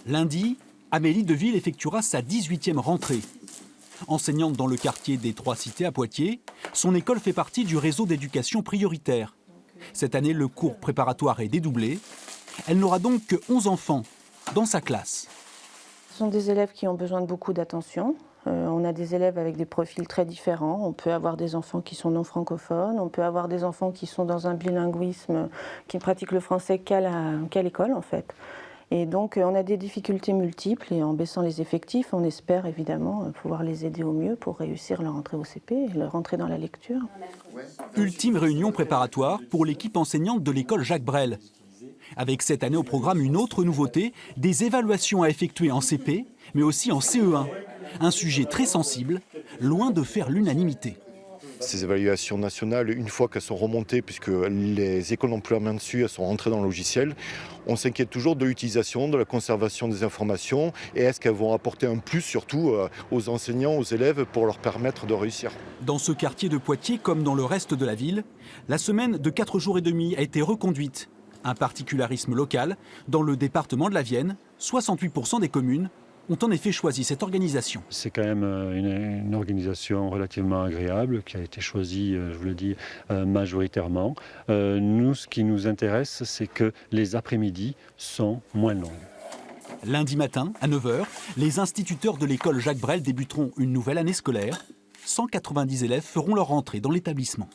Lundi, Amélie Deville effectuera sa 18e rentrée. Enseignante dans le quartier des Trois Cités à Poitiers, son école fait partie du réseau d'éducation prioritaire. Cette année, le cours préparatoire est dédoublé. Elle n'aura donc que 11 enfants dans sa classe. Ce sont des élèves qui ont besoin de beaucoup d'attention. On a des élèves avec des profils très différents. On peut avoir des enfants qui sont non francophones, on peut avoir des enfants qui sont dans un bilinguisme, qui ne pratiquent le français qu'à l'école en fait. Et donc on a des difficultés multiples et en baissant les effectifs, on espère évidemment pouvoir les aider au mieux pour réussir leur entrée au CP et leur entrée dans la lecture. Ultime réunion préparatoire pour l'équipe enseignante de l'école Jacques Brel. Avec cette année au programme une autre nouveauté, des évaluations à effectuer en CP, mais aussi en CE1. Un sujet très sensible, loin de faire l'unanimité. Ces évaluations nationales, une fois qu'elles sont remontées, puisque les écoles n'ont plus la main dessus, elles sont rentrées dans le logiciel, on s'inquiète toujours de l'utilisation, de la conservation des informations et est-ce qu'elles vont apporter un plus surtout aux enseignants, aux élèves pour leur permettre de réussir. Dans ce quartier de Poitiers, comme dans le reste de la ville, la semaine de 4 jours et demi a été reconduite. Un particularisme local, dans le département de la Vienne, 68% des communes ont en effet choisi cette organisation. C'est quand même une organisation relativement agréable qui a été choisie, je vous le dis, majoritairement. Nous, ce qui nous intéresse, c'est que les après-midi sont moins longs. Lundi matin, à 9 h, les instituteurs de l'école Jacques Brel débuteront une nouvelle année scolaire. 190 élèves feront leur entrée dans l'établissement.